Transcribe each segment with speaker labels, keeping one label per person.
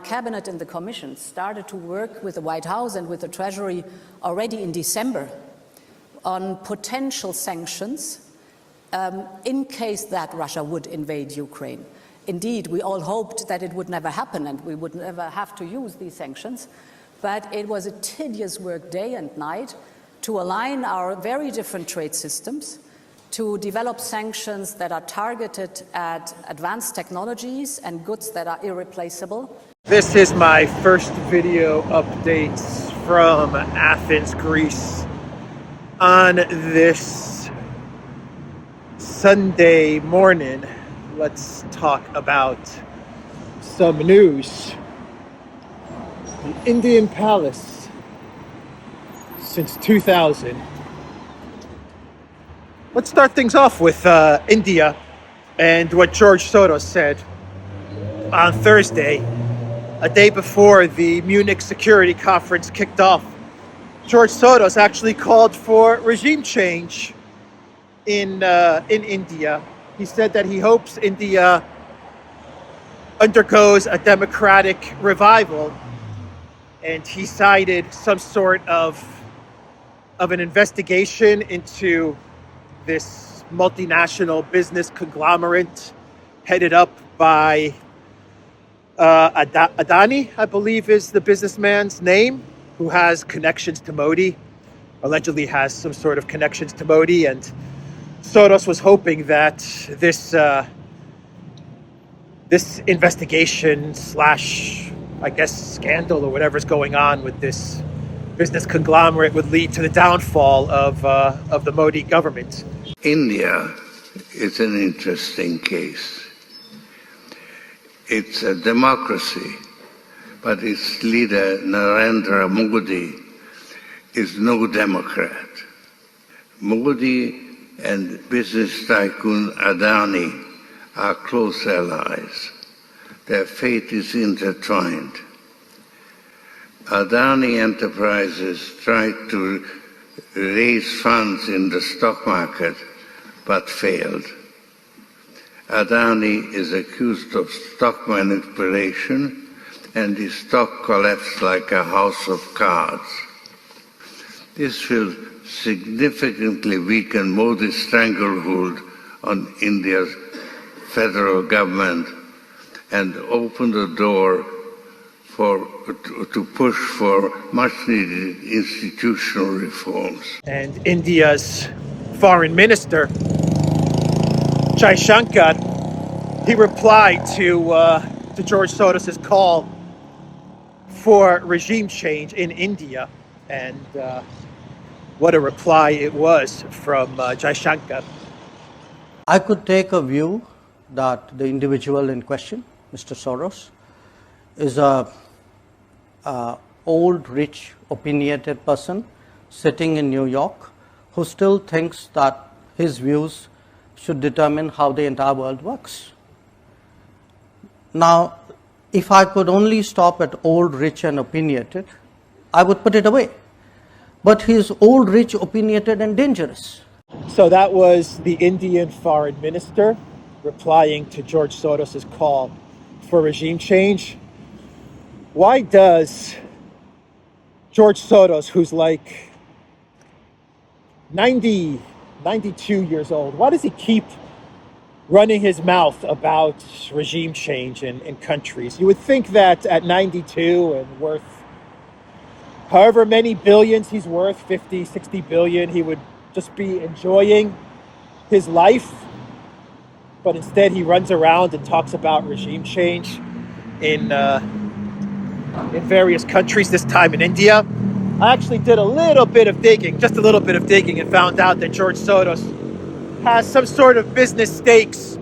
Speaker 1: Cabinet and the Commission started to work with the White House and with the Treasury already in December on potential sanctions in case that Russia would invade Ukraine. Indeed, we all hoped that it would never happen and we would never have to use these sanctions, but it was a tedious work day and night to align our very different trade systems, to develop sanctions that are targeted at advanced technologies and goods that are irreplaceable.
Speaker 2: This is my first video updates from Athens, Greece on this Sunday morning. Let's talk about some news. The Indian Palace since 2000. Let's start things off with India and what George Soros said on Thursday, a day before the Munich security conference kicked off. George Soros actually called for regime change in India. He said that he hopes India undergoes a democratic revival, and he cited some sort of an investigation into this multinational business conglomerate headed up by Adani, I believe is the businessman's name, who has connections to Modi, allegedly has some sort of connections to Modi. And Soros was hoping that this investigation slash, I guess, scandal or whatever's going on with this business conglomerate would lead to the downfall of the Modi government.
Speaker 3: India is an interesting case. It's a democracy, but its leader, Narendra Modi, is no Democrat. Modi and business tycoon Adani are close allies. Their fate is intertwined. Adani Enterprises tried to raise funds in the stock market, but failed. Adani is accused of stock manipulation, and his stock collapsed like a house of cards. This will significantly weaken Modi's stranglehold on India's federal government and open the door to push for much-needed institutional reforms.
Speaker 2: And India's foreign minister, Jaishankar, he replied to George Soros' call for regime change in India. And what a reply it was from Jaishankar.
Speaker 4: I could take a view that the individual in question, Mr. Soros, is a old, rich, opinionated person sitting in New York who still thinks that his views should determine how the entire world works. Now, if I could only stop at old, rich and opinionated, I would put it away. But he is old, rich, opinionated and dangerous.
Speaker 2: So that was the Indian foreign minister replying to George Soros' call for regime change. Why does George Soros, who's like 92 years old, why does he keep running his mouth about regime change in countries? You would think that at 92 and worth however many billions he's worth, 50, 60 billion, he would just be enjoying his life. But instead he runs around and talks about regime change in various countries, this time in India. I actually did a little bit of digging, just a little bit of digging, and found out that George Soros has some sort of business stakes,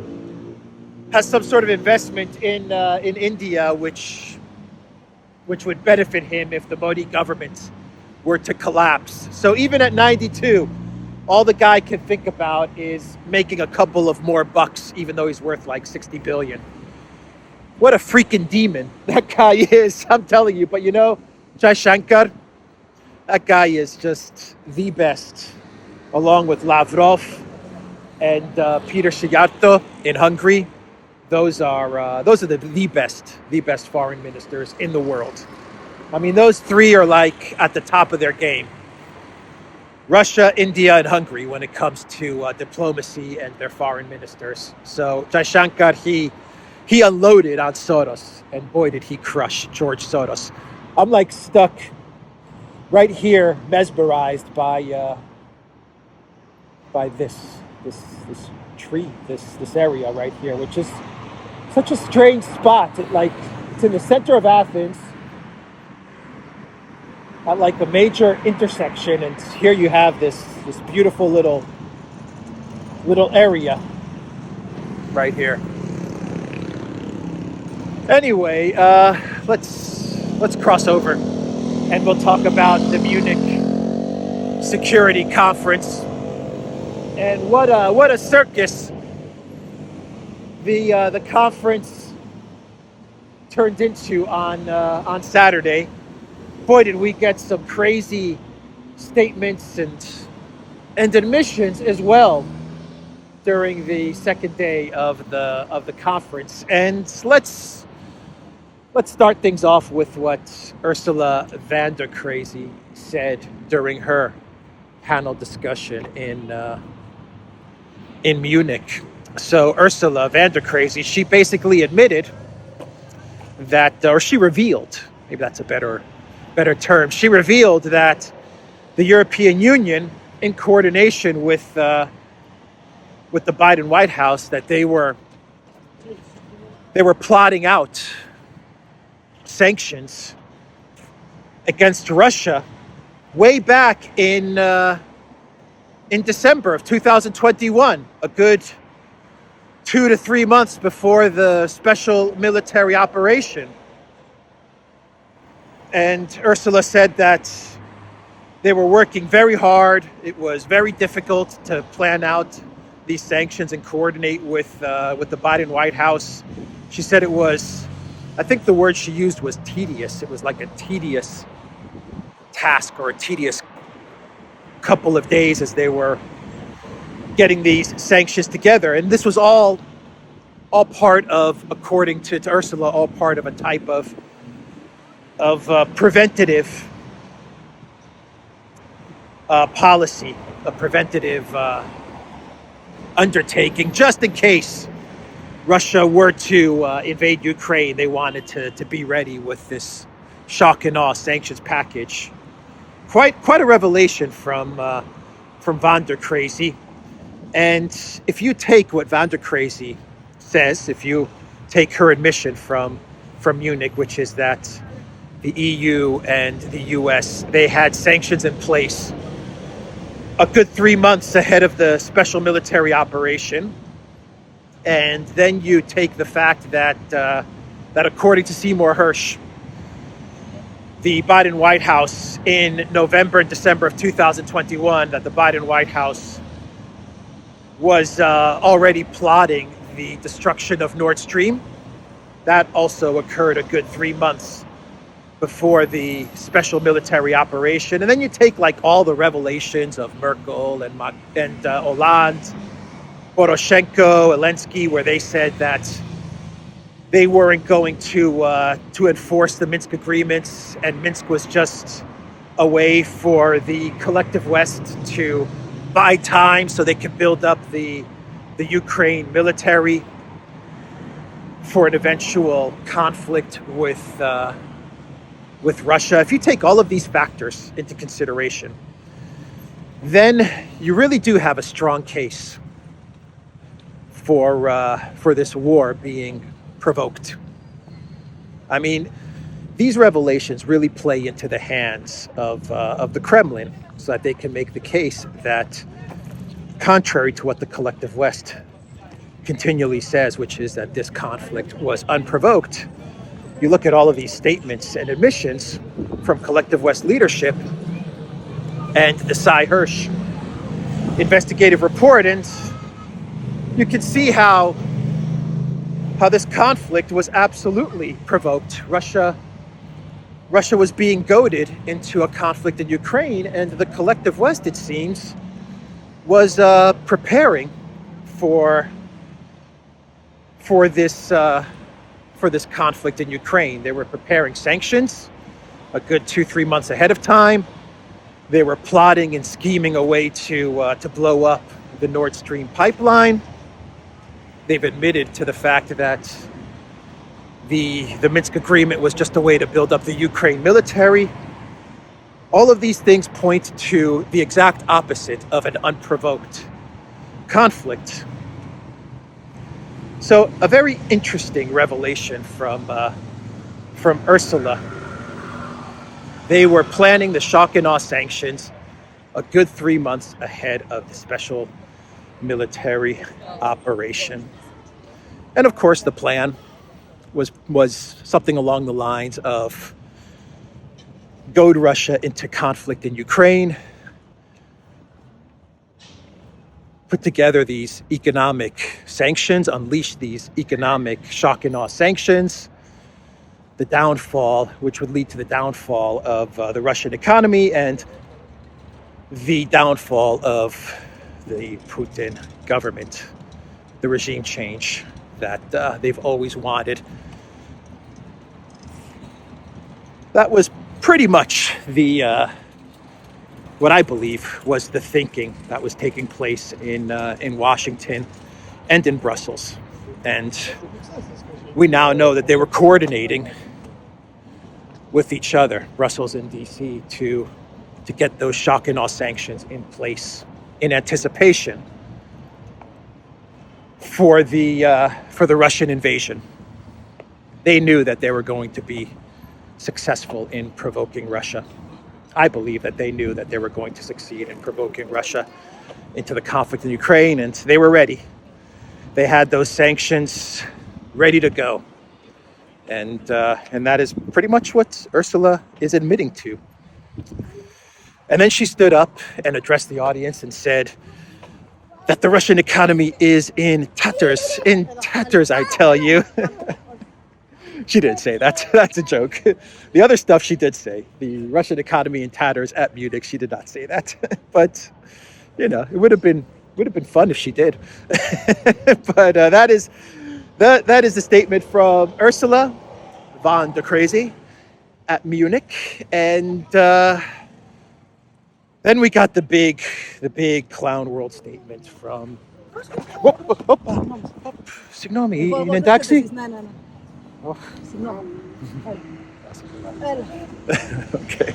Speaker 2: has some sort of investment in India, which would benefit him if the Modi government were to collapse. So even at 92, all the guy can think about is making a couple of more bucks, even though he's worth like 60 billion. What a freaking demon that guy is, I'm telling you. But you know, Jaishankar, that guy is just the best, along with Lavrov and Peter Szijarto in Hungary. those are the best foreign ministers in the world. I mean, those three are like at the top of their game. Russia, India, and Hungary when it comes to diplomacy and their foreign ministers. So Jaishankar, he unloaded on Soros, and boy did he crush George Soros. I'm like stuck right here, mesmerized by this tree, this area right here, which is such a strange spot. It's in the center of Athens, at like a major intersection, and here you have this beautiful little area right here. Anyway, let's cross over, and we'll talk about the Munich Security Conference and what a circus the conference turned into on Saturday. Boy, did we get some crazy statements and admissions as well during the second day of the conference. And let's start things off with what Ursula von der Crazy said during her panel discussion in Munich. So Ursula von der Crazy, she basically admitted that, or she revealed, maybe that's a better term, she revealed that the European Union, in coordination with the Biden White House, that they were plotting out sanctions against Russia way back in December of 2021, a good 2 to 3 months before the special military operation. And Ursula said that they were working very hard. It was very difficult to plan out these sanctions and coordinate with the Biden White House. She said it was, I think the word she used was tedious. It was like a tedious task, or a tedious couple of days as they were getting these sanctions together. And this was all part of, according to Ursula, all part of a type of preventative policy, a preventative undertaking, just in case Russia were to invade Ukraine. They wanted to be ready with this shock and awe sanctions package. Quite a revelation from von der Crazy. And if you take what von der Crazy says, if you take her admission from Munich, which is that the EU and the US, they had sanctions in place a good 3 months ahead of the special military operation. And then you take the fact that according to Seymour Hersh, the Biden White House in November and December of 2021, that the Biden White House was already plotting the destruction of Nord Stream. That also occurred a good 3 months before the special military operation. And then you take like all the revelations of Merkel and Hollande, Poroshenko, Zelensky, where they said that they weren't going to enforce the Minsk agreements, and Minsk was just a way for the collective West to buy time so they could build up the Ukraine military for an eventual conflict with Russia. If you take all of these factors into consideration, then you really do have a strong case for this war being provoked. I mean, these revelations really play into the hands of the Kremlin, so that they can make the case that, contrary to what the collective West continually says, which is that this conflict was unprovoked, you look at all of these statements and admissions from collective West leadership and the Cy Hersh investigative report, and you can see how this conflict was absolutely provoked. Russia was being goaded into a conflict in Ukraine, and the collective West, it seems, was preparing for for this conflict in Ukraine. They were preparing sanctions a good 2-3 months ahead of time. They were plotting and scheming a way to blow up the Nord Stream pipeline. They've admitted to the fact that the Minsk agreement was just a way to build up the Ukraine military. All of these things point to the exact opposite of an unprovoked conflict. So a very interesting revelation from Ursula. They were planning the shock and awe sanctions a good 3 months ahead of the special military operation. And of course, the plan was something along the lines of goad Russia into conflict in Ukraine, put together these economic sanctions, unleash these economic shock and awe sanctions, the downfall, which would lead to the downfall of the Russian economy and the downfall of the Putin government, the regime change that they've always wanted. That was pretty much the what I believe was the thinking that was taking place in Washington and in Brussels. And we now know that they were coordinating with each other, Brussels and DC, to get those shock and awe sanctions in place in anticipation for the Russian invasion. They knew that they were going to be successful in provoking Russia. I believe that they knew that they were going to succeed in provoking Russia into the conflict in Ukraine, and they were ready. They had those sanctions ready to go. And that is pretty much what Ursula is admitting to. And then she stood up and addressed the audience and said that the Russian economy is in tatters, I tell you. She didn't say that. That's a joke. The other stuff she did say, the Russian economy in tatters at Munich, she did not say that. But, you know, it would have been fun if she did. But that is the statement from Ursula von der Crazy at Munich. And then we got the big clown world statement from Signomi in taxi. Okay.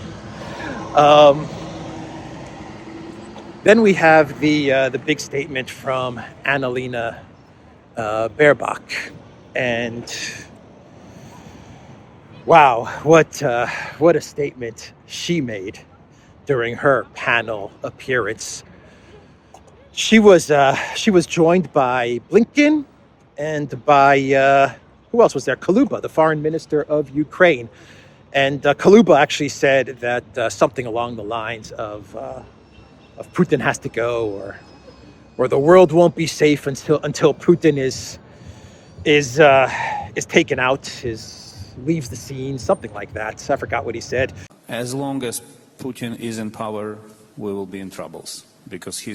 Speaker 2: Then we have the big statement from Annalena Baerbock, and wow, what a statement she made during her panel appearance. She was joined by Blinken and by who else was there? Kuleba, the foreign minister of Ukraine. And Kuleba actually said that something along the lines of Putin has to go, or the world won't be safe until Putin is taken out, leaves the scene, something like that. I forgot what he said.
Speaker 5: As long as Putin is in power, we will be in troubles, because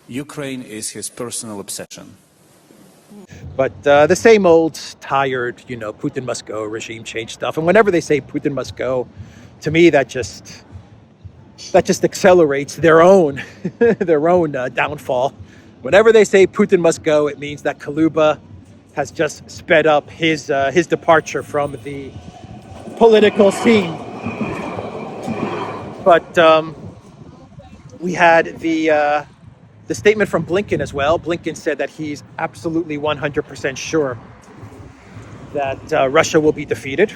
Speaker 5: Ukraine is his personal obsession.
Speaker 2: But the same old tired, Putin must go, regime change stuff. And whenever they say Putin must go, to me that just accelerates their own downfall. Whenever they say Putin must go, it means that Kuleba has just sped up his departure from the political scene. But we had the statement from Blinken as well. Blinken said that he's absolutely 100% sure that Russia will be defeated.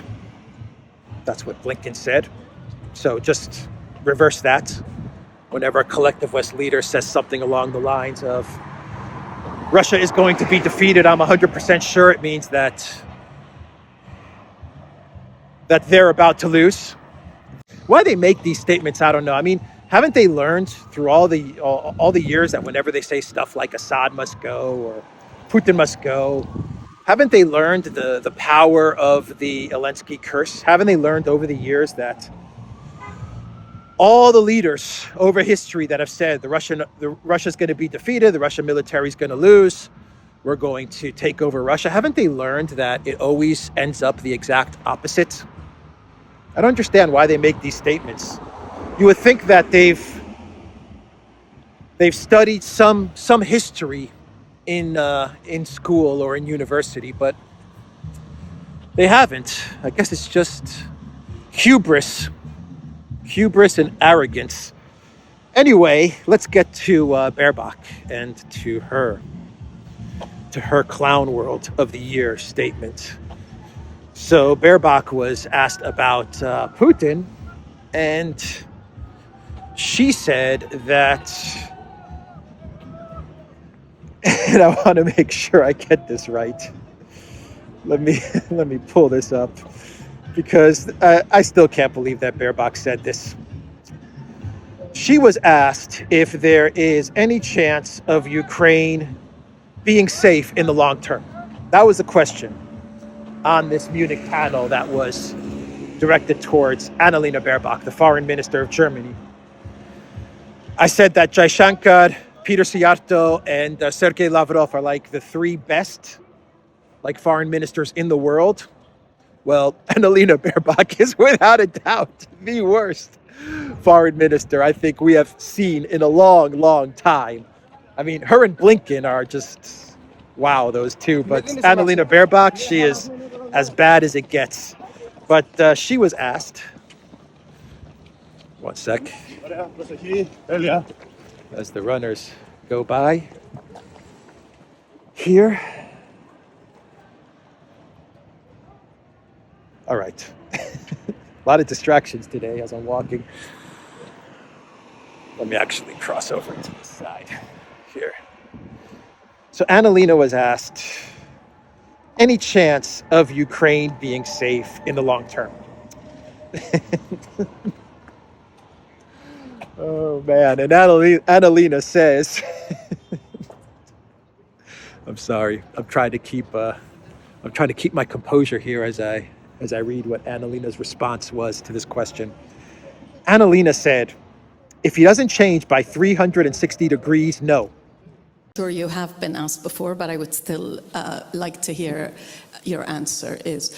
Speaker 2: That's what Blinken said. So just reverse that. Whenever a collective West leader says something along the lines of Russia is going to be defeated, I'm 100% sure it means that they're about to lose. Why they make these statements, I don't know. I mean, haven't they learned through all the years that whenever they say stuff like Assad must go or Putin must go, haven't they learned the power of the Zelensky curse? Haven't they learned over the years that all the leaders over history that have said Russia's going to be defeated, the Russian military is going to lose, we're going to take over Russia. Haven't they learned that it always ends up the exact opposite? I don't understand why they make these statements. You would think that they've studied some history in school or in university, but they haven't. I guess it's just hubris and arrogance. Anyway, let's get to Baerbock and to her clown world of the year statement. So Baerbock was asked about Putin, and she said that, and I want to make sure I get this right. Let me pull this up, because I still can't believe that Baerbock said this. She was asked if there is any chance of Ukraine being safe in the long term. That was the question on this Munich panel that was directed towards Annalena Baerbock, the foreign minister of Germany. I said that Jaishankar, Peter Siarto, and Sergei Lavrov are like the three best foreign ministers in the world. Well, Annalena Baerbock is without a doubt the worst foreign minister I think we have seen in a long, long time. I mean, her and Blinken are just, wow, those two. But Annalena Baerbock, she is as bad as it gets. But she was asked, one sec, as the runners go by here. All right. A lot of distractions today as I'm walking. Let me actually cross over to the side here. So Annalena was asked, any chance of Ukraine being safe in the long term? Oh man, and Annalena says, I'm sorry, I'm trying to keep my composure here as I read what Annalena's response was to this question. Annalena said, if he doesn't change by 360 degrees, no.
Speaker 6: Sure, you have been asked before, but I would still like to hear your answer. Is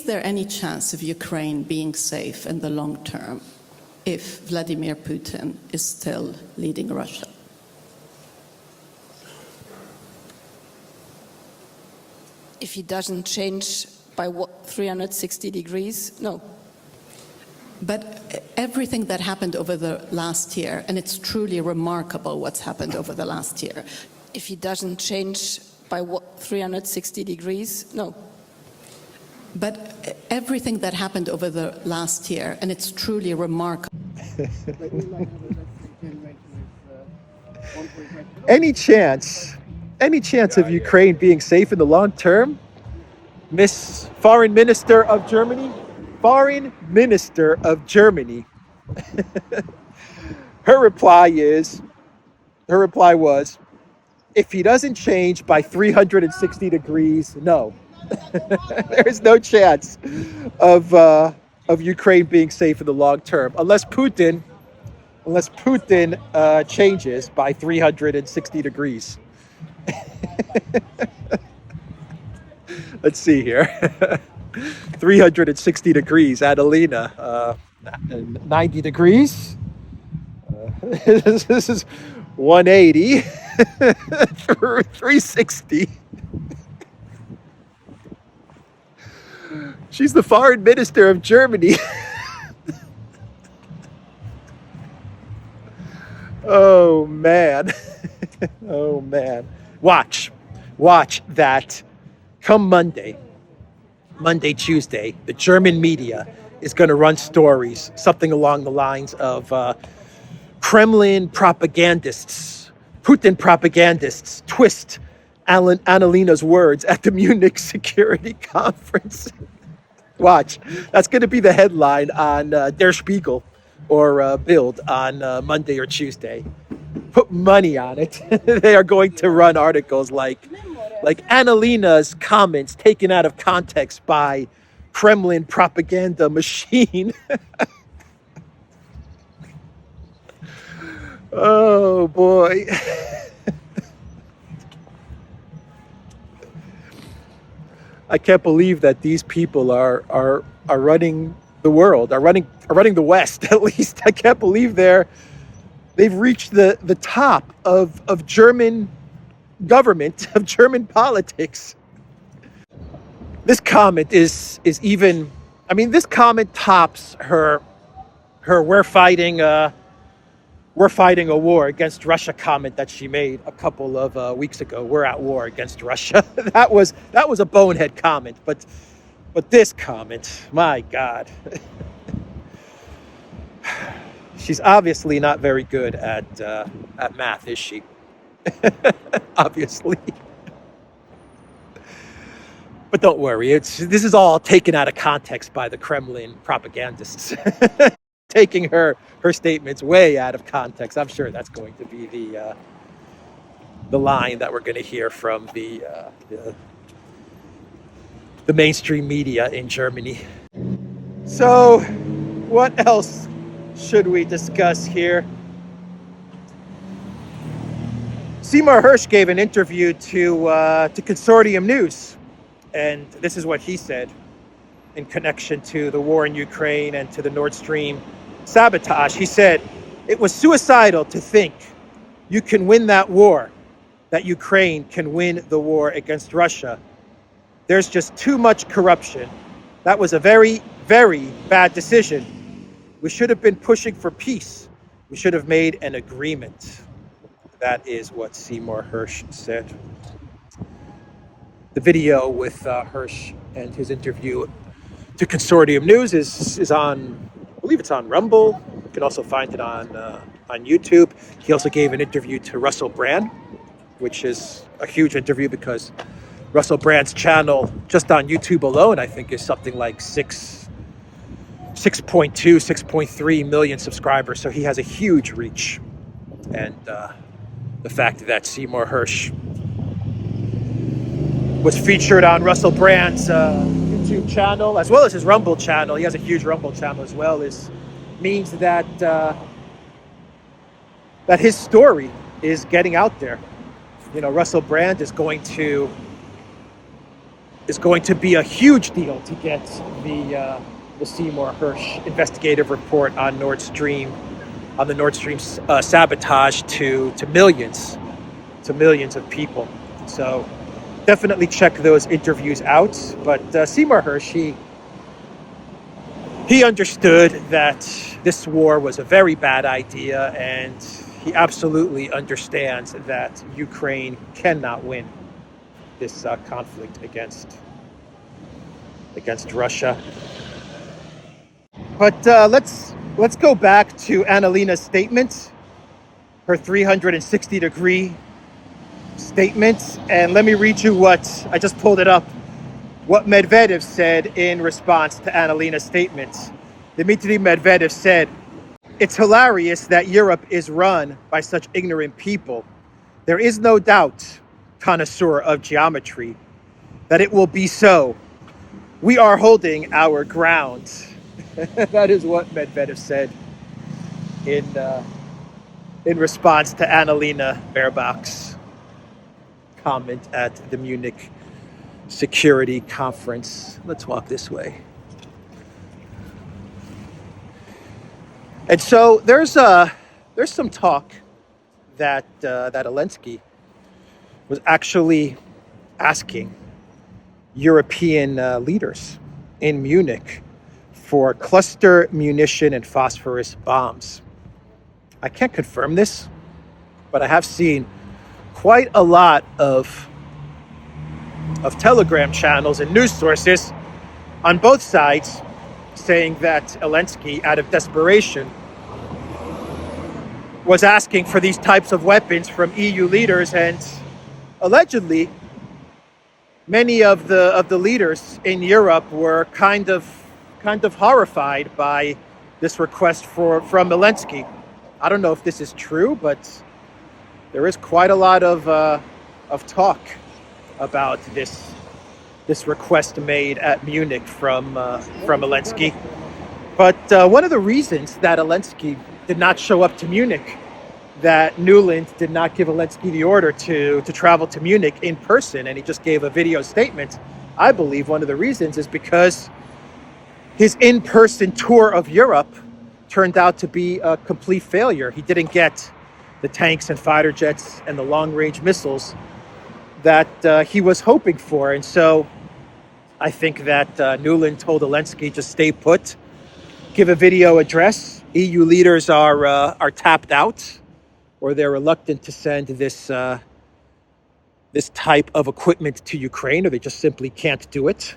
Speaker 6: there any chance of Ukraine being safe in the long term if Vladimir Putin is still leading Russia?
Speaker 7: If he doesn't change by 360 degrees, no.
Speaker 6: But everything that happened over the last year, and it's truly remarkable what's happened over the last year.
Speaker 7: If he doesn't change by 360 degrees, no.
Speaker 6: But everything that happened over the last year, and it's truly remarkable.
Speaker 2: Any chance of Ukraine being safe in the long term? Miss Foreign Minister of Germany? Foreign Minister of Germany. Her reply was, if he doesn't change by 360 degrees, no. There is no chance of Ukraine being safe in the long term unless Putin changes by 360 degrees. Let's see here. 360 degrees, Annalena. 90 degrees. This is 180. 360. She's the foreign minister of Germany. Oh, man. Oh, man. Watch that come Monday, Tuesday, the German media is going to run stories, something along the lines of Kremlin propagandists, Putin propagandists twist Annalena's words at the Munich Security Conference. Watch. That's going to be the headline on Der Spiegel or Bild on Monday or Tuesday. Put money on it. They are going to run articles like Annalena's comments taken out of context by Kremlin propaganda machine. Oh boy. I can't believe that these people are running the world, are running the West at least. I can't believe they've reached the top of German government, of German politics. This comment is even, I mean, this comment tops her we're fighting a war against Russia comment that she made a couple of weeks ago. We're at war against Russia. that was a bonehead comment, but this comment, my God. She's obviously not very good at math, is she? Obviously. But don't worry, this is all taken out of context by the Kremlin propagandists. Taking her statements way out of context. I'm sure that's going to be the line that we're going to hear from the mainstream media in Germany. So, what else should we discuss here? Seymour Hersh gave an interview to Consortium News, and this is what he said in connection to the war in Ukraine and to the Nord Stream sabotage. He said, "It was suicidal to think you can win that war, that Ukraine can win the war against Russia. There's just too much corruption. That was a very, very bad decision. We should have been pushing for peace. We should have made an agreement." That is what Seymour Hersh said. The video with Hersh and his interview to Consortium News is on, I believe it's on Rumble. You can also find it on YouTube. He also gave an interview to Russell Brand, which is a huge interview because Russell Brand's channel, just on YouTube alone, I think is something like 6.2, 6.3 million subscribers. So he has a huge reach. And the fact that Seymour Hersh was featured on Russell Brand's YouTube channel, as well as his Rumble channel. He has a huge Rumble channel as well. Means that that his story is getting out there. You know, Russell Brand is going to be a huge deal to get the Seymour Hersh investigative report on Nord Stream, on the Nord Stream sabotage to millions of people. So definitely check those interviews out. But Seymour Hersh, he understood that this war was a very bad idea, and he absolutely understands that Ukraine cannot win this conflict against Russia. But let's go back to Annalina's statement, her 360-degree statement, and let me read you what I just pulled it up. What Medvedev said in response to Annalina's statement. Dmitry Medvedev said, "It's hilarious that Europe is run by such ignorant people. There is no doubt, connoisseur of geometry, that it will be so. We are holding our ground." That is what Medvedev said in response to Annalena Baerbock's comment at the Munich Security Conference. Let's walk this way. And so there's some talk that Zelensky was actually asking European leaders in Munich for cluster munition and phosphorus bombs. I can't confirm this, but I have seen quite a lot of Telegram channels and news sources on both sides saying that Zelensky, out of desperation, was asking for these types of weapons from EU leaders, and allegedly many of the leaders in Europe were kind of horrified by this request from Zelensky. I don't know if this is true, but there is quite a lot of talk about this request made at Munich from Zelensky. But one of the reasons that Zelensky did not show up to Munich, that Nuland did not give Zelensky the order to travel to Munich in person, and he just gave a video statement, I believe one of the reasons is because his in-person tour of Europe turned out to be a complete failure. He didn't get the tanks and fighter jets and the long-range missiles that he was hoping for. And so I think that Nuland told Zelensky, just stay put, give a video address. EU leaders are tapped out, or they're reluctant to send this type of equipment to Ukraine, or they just simply can't do it.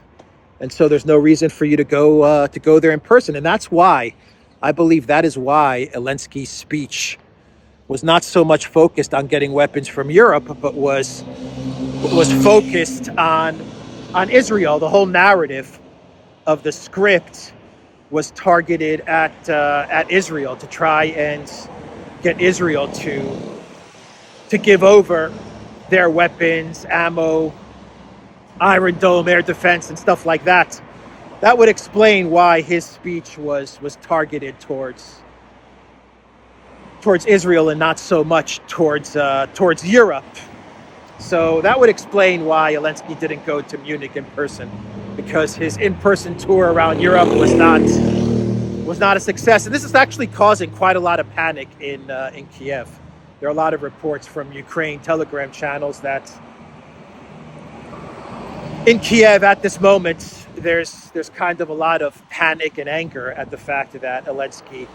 Speaker 2: And so there's no reason for you to go there in person. And that's why, I believe that is why Zelensky's speech was not so much focused on getting weapons from Europe, but was focused on Israel. The whole narrative of the script was targeted at Israel, to try and get Israel to give over their weapons, ammo, Iron Dome, air defense, and stuff like that. That would explain why his speech was targeted towards Israel and not so much towards Europe. So that would explain why Zelensky didn't go to Munich in person, because his in-person tour around Europe was not a success. And this is actually causing quite a lot of panic in Kiev. There are a lot of reports from Ukraine Telegram channels that in Kiev at this moment, there's kind of a lot of panic and anger at the fact that Zelensky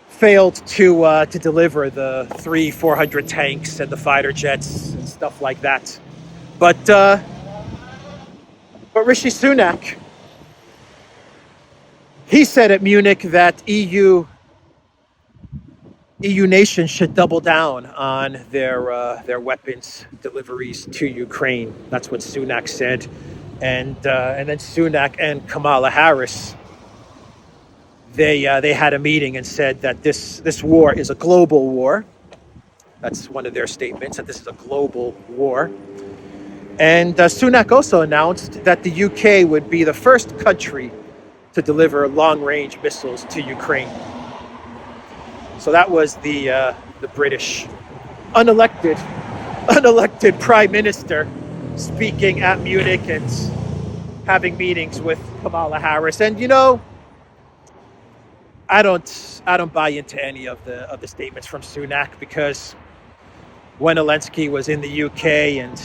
Speaker 2: failed to deliver the 300-400 tanks and the fighter jets and stuff like that. But Rishi Sunak, he said at Munich that EU nations should double down on their weapons deliveries to Ukraine. That's what Sunak said, and then Sunak and Kamala Harris, they had a meeting and said that this war is a global war. That's one of their statements, that this is a global war. And Sunak also announced that the UK would be the first country to deliver long-range missiles to Ukraine. So that was the British unelected prime minister speaking at Munich and having meetings with Kamala Harris. And I don't buy into any of the statements from Sunak, because when Zelensky was in the UK and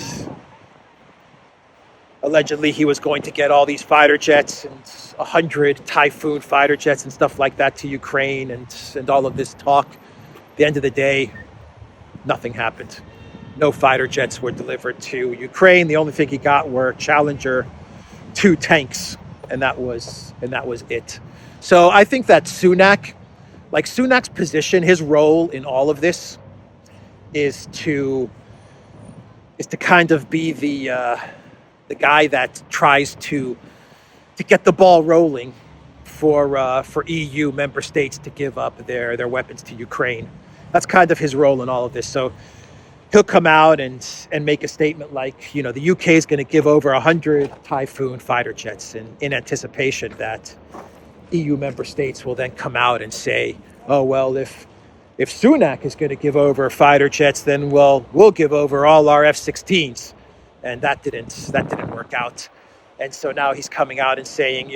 Speaker 2: allegedly he was going to get all these fighter jets and 100 Typhoon fighter jets and stuff like that to Ukraine, and all of this talk, at the end of the day, nothing happened. No fighter jets were delivered to Ukraine. The only thing he got were Challenger 2 tanks, and that was it. So I think that Sunak's position, his role in all of this is to kind of be the guy that tries to get the ball rolling for EU member states to give up their weapons to Ukraine. That's kind of his role in all of this. So he'll come out and make a statement like, the UK is going to give over 100 Typhoon fighter jets in anticipation that EU member states will then come out and say, oh, well, if Sunak is going to give over fighter jets, then we'll give over all our F-16s. And that didn't work out. And so now he's coming out and saying,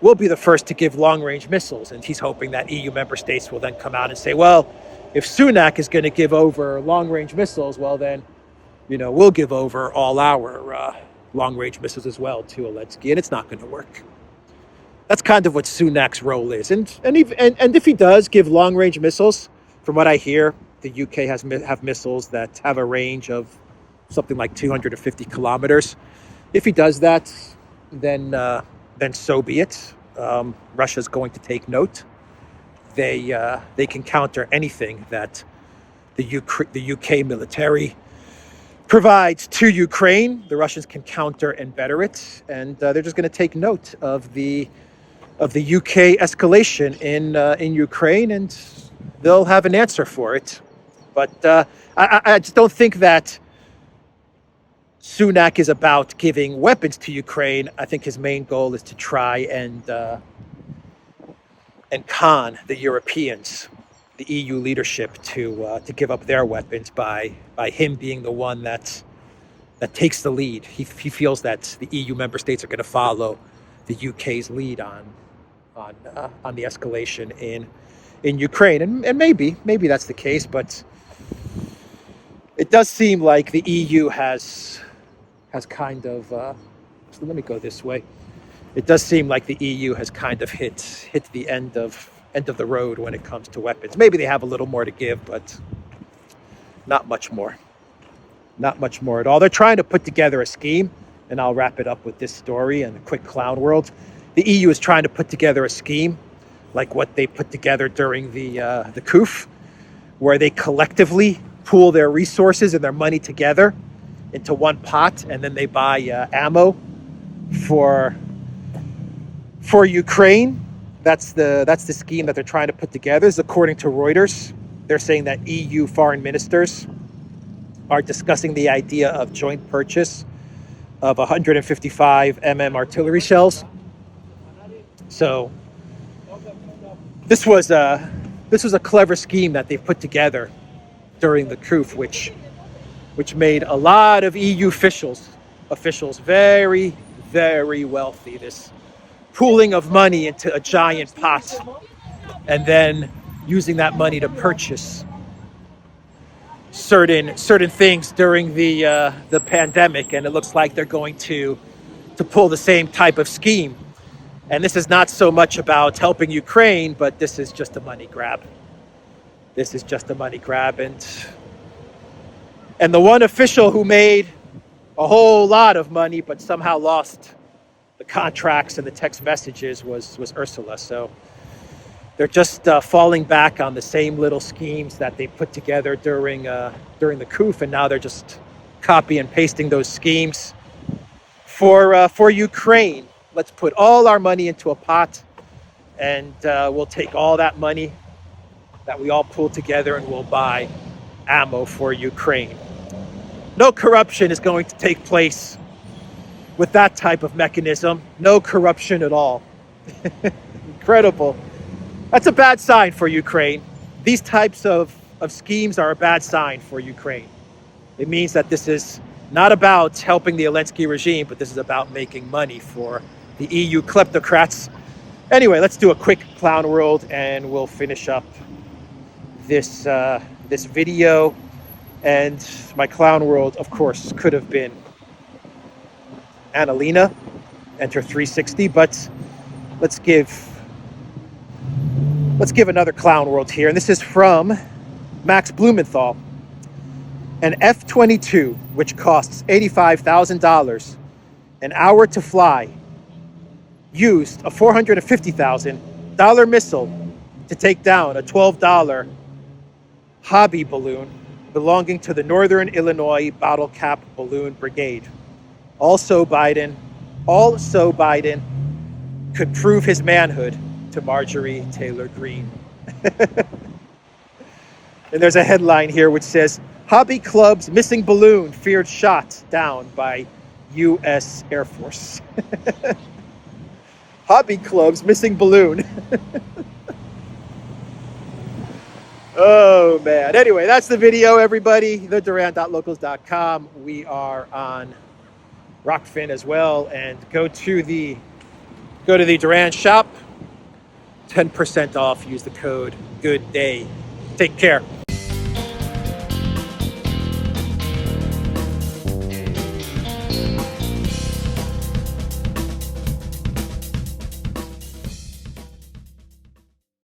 Speaker 2: we'll be the first to give long-range missiles. And he's hoping that EU member states will then come out and say, well, if Sunak is going to give over long-range missiles, well, then, we'll give over all our long-range missiles as well to Zelensky. And it's not going to work. That's kind of what Sunak's role is. And if he does give long-range missiles, from what I hear, the UK have missiles that have a range of something like 250 kilometers. If he does that, then so be it. Russia's going to take note. They can counter anything that the UK military provides to Ukraine. The Russians can counter and better it, and they're just going to take note of the UK escalation in Ukraine, and they'll have an answer for it. But I just don't think that Sunak is about giving weapons to Ukraine. I think his main goal is to try and con the Europeans, the EU leadership, to give up their weapons by him being the one that takes the lead. He feels that the EU member states are going to follow the UK's lead on the escalation in Ukraine, and maybe that's the case, but it does seem like the EU has kind of. So let me go this way. It does seem like the EU has kind of hit the end of the road when it comes to weapons. Maybe they have a little more to give, but not much more. Not much more at all. They're trying to put together a scheme, and I'll wrap it up with this story and a quick clown world. The EU is trying to put together a scheme like what they put together during the coup, where they collectively pool their resources and their money together into one pot, and then they buy ammo for Ukraine. That's the scheme that they're trying to put together. This is according to Reuters. They're saying that EU foreign ministers are discussing the idea of joint purchase of 155 artillery shells. So this was a clever scheme that they put together during the coup, which made a lot of EU officials very, very wealthy. This pooling of money into a giant pot, and then using that money to purchase certain things during the pandemic, and it looks like they're going to pull the same type of scheme. And this is not so much about helping Ukraine, but this is just a money grab. This is just a money grab, and the one official who made a whole lot of money but somehow lost the contracts and the text messages was Ursula. So they're just falling back on the same little schemes that they put together during the coup, and now they're just copy and pasting those schemes for Ukraine. Let's put all our money into a pot, and we'll take all that money that we all pull together and we'll buy ammo for Ukraine. No corruption is going to take place with that type of mechanism. No corruption at all. Incredible. That's a bad sign for Ukraine. These types of schemes are a bad sign for Ukraine. It means that this is not about helping the Zelensky regime, but this is about making money for the EU kleptocrats. Anyway, let's do a quick clown world and we'll finish up this video. And my clown world, of course, could have been Annalena, enter 360, but let's give another clown world here. And this is from Max Blumenthal. An F-22, which costs $85,000 an hour to fly, used a $450,000 missile to take down a $12 hobby balloon belonging to the Northern Illinois Bottle Cap Balloon Brigade. Also Biden could prove his manhood to Marjorie Taylor Greene. And there's a headline here which says, Hobby Club's missing balloon feared shot down by U.S. Air Force. Hobby Club's missing balloon. Oh, man. Anyway, that's the video, everybody. TheDuran.locals.com. We are on Rockfin as well. And go to the Duran shop. 10% off. Use the code GOODDAY. Take care.